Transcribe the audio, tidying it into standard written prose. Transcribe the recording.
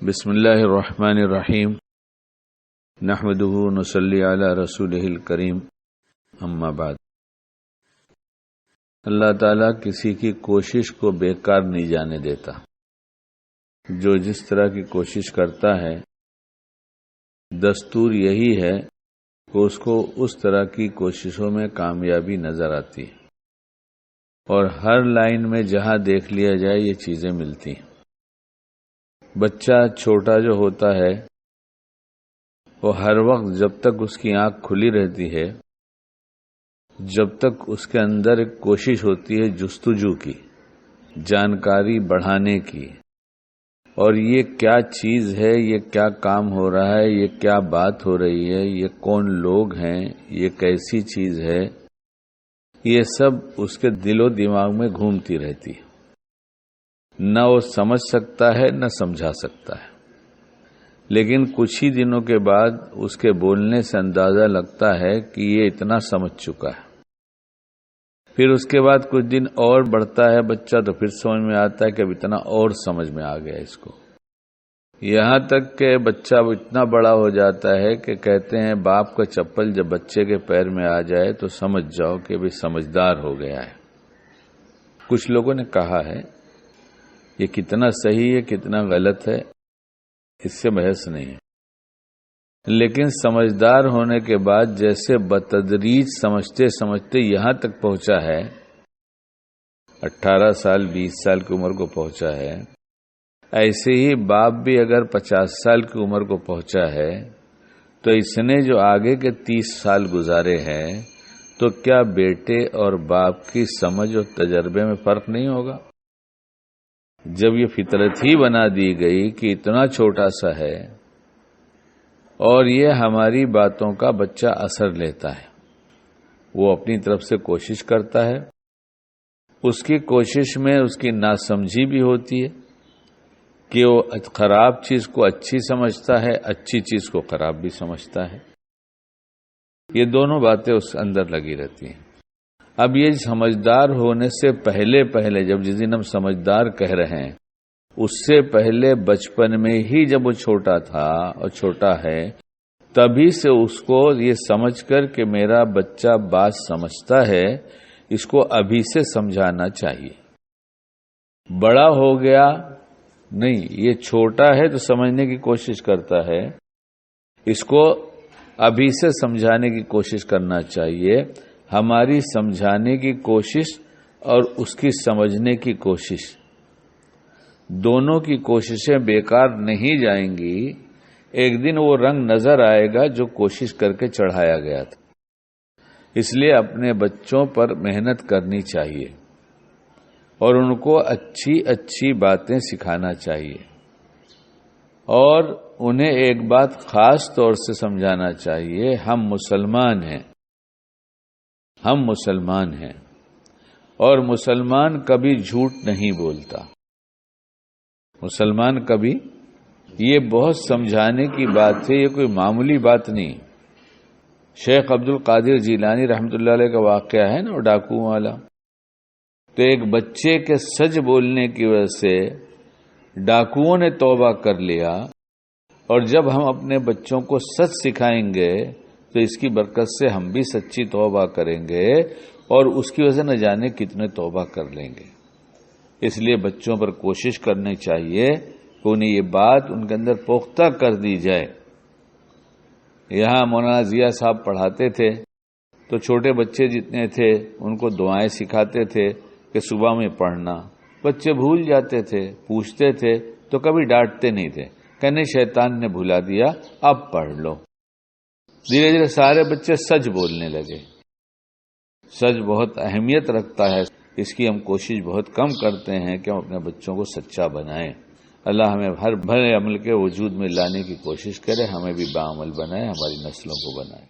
بسم اللہ الرحمن الرحیم نحمدہ نصلی علی رسولہ الکریم اما بعد۔ اللہ تعالیٰ کسی کی کوشش کو بیکار نہیں جانے دیتا۔ جو جس طرح کی کوشش کرتا ہے دستور یہی ہے کہ اس کو اس طرح کی کوششوں میں کامیابی نظر آتی ہے، اور ہر لائن میں جہاں دیکھ لیا جائے یہ چیزیں ملتی ہیں۔ بچہ چھوٹا جو ہوتا ہے وہ ہر وقت جب تک اس کی آنکھ کھلی رہتی ہے، جب تک اس کے اندر ایک کوشش ہوتی ہے جستجو کی، جانکاری بڑھانے کی، اور یہ کیا چیز ہے، یہ کیا کام ہو رہا ہے، یہ کیا بات ہو رہی ہے، یہ کون لوگ ہیں، یہ کیسی چیز ہے، یہ سب اس کے دل و دماغ میں گھومتی رہتی ہے۔ نہ وہ سمجھ سکتا ہے نہ سمجھا سکتا ہے، لیکن کچھ ہی دنوں کے بعد اس کے بولنے سے اندازہ لگتا ہے کہ یہ اتنا سمجھ چکا ہے۔ پھر اس کے بعد کچھ دن اور بڑھتا ہے بچہ تو پھر سمجھ میں آتا ہے کہ اب اتنا اور سمجھ میں آ گیا اس کو، یہاں تک کہ بچہ اتنا بڑا ہو جاتا ہے کہ کہتے ہیں باپ کا چپل جب بچے کے پیر میں آ جائے تو سمجھ جاؤ کہ بھی سمجھدار ہو گیا ہے۔ کچھ لوگوں نے کہا ہے یہ کتنا صحیح ہے کتنا غلط ہے اس سے بحث نہیں ہے، لیکن سمجھدار ہونے کے بعد جیسے بتدریج سمجھتے سمجھتے یہاں تک پہنچا ہے، 18 سال 20 سال کی عمر کو پہنچا ہے، ایسے ہی باپ بھی اگر 50 سال کی عمر کو پہنچا ہے تو اس نے جو آگے کے 30 سال گزارے ہیں تو کیا بیٹے اور باپ کی سمجھ اور تجربے میں فرق نہیں ہوگا؟ جب یہ فطرت ہی بنا دی گئی کہ اتنا چھوٹا سا ہے اور یہ ہماری باتوں کا بچہ اثر لیتا ہے، وہ اپنی طرف سے کوشش کرتا ہے، اس کی کوشش میں اس کی ناسمجھی بھی ہوتی ہے کہ وہ خراب چیز کو اچھی سمجھتا ہے، اچھی چیز کو خراب بھی سمجھتا ہے۔ یہ دونوں باتیں اس اندر لگی رہتی ہیں۔ اب یہ سمجھدار ہونے سے پہلے جب جس دن ہم سمجھدار کہہ رہے ہیں اس سے پہلے بچپن میں ہی جب وہ چھوٹا تھا اور چھوٹا ہے تبھی سے اس کو یہ سمجھ کر کہ میرا بچہ بات سمجھتا ہے، اس کو ابھی سے سمجھانا چاہیے۔ بڑا ہو گیا نہیں، یہ چھوٹا ہے تو سمجھنے کی کوشش کرتا ہے، اس کو ابھی سے سمجھانے کی کوشش کرنا چاہیے۔ ہماری سمجھانے کی کوشش اور اس کی سمجھنے کی کوشش، دونوں کی کوششیں بیکار نہیں جائیں گی۔ ایک دن وہ رنگ نظر آئے گا جو کوشش کر کے چڑھایا گیا تھا۔ اس لیے اپنے بچوں پر محنت کرنی چاہیے اور ان کو اچھی اچھی باتیں سکھانا چاہیے، اور انہیں ایک بات خاص طور سے سمجھانا چاہیے، ہم مسلمان ہیں، ہم مسلمان ہیں، اور مسلمان کبھی جھوٹ نہیں بولتا۔ مسلمان کبھی، یہ بہت سمجھانے کی بات ہے، یہ کوئی معمولی بات نہیں۔ شیخ عبد القادر جیلانی رحمۃ اللہ علیہ کا واقعہ ہے نا، وہ ڈاکو والا، تو ایک بچے کے سچ بولنے کی وجہ سے ڈاکوؤں نے توبہ کر لیا، اور جب ہم اپنے بچوں کو سچ سکھائیں گے تو اس کی برکت سے ہم بھی سچی توبہ کریں گے، اور اس کی وجہ سے نہ جانے کتنے توبہ کر لیں گے۔ اس لیے بچوں پر کوشش کرنی چاہیے کہ انہیں یہ بات ان کے اندر پختہ کر دی جائے۔ یہاں مولانا ضیاء صاحب پڑھاتے تھے تو چھوٹے بچے جتنے تھے ان کو دعائیں سکھاتے تھے کہ صبح میں پڑھنا، بچے بھول جاتے تھے، پوچھتے تھے تو کبھی ڈانٹتے نہیں تھے، کہنے شیطان نے بھلا دیا اب پڑھ لو۔ دھیرے دھیرے سارے بچے سچ بولنے لگے۔ سچ بہت اہمیت رکھتا ہے، اس کی ہم کوشش بہت کم کرتے ہیں کہ ہم اپنے بچوں کو سچا بنائیں۔ اللہ ہمیں ہر بھلے عمل کے وجود میں لانے کی کوشش کرے، ہمیں بھی باعمل بنائے، ہماری نسلوں کو بنائے۔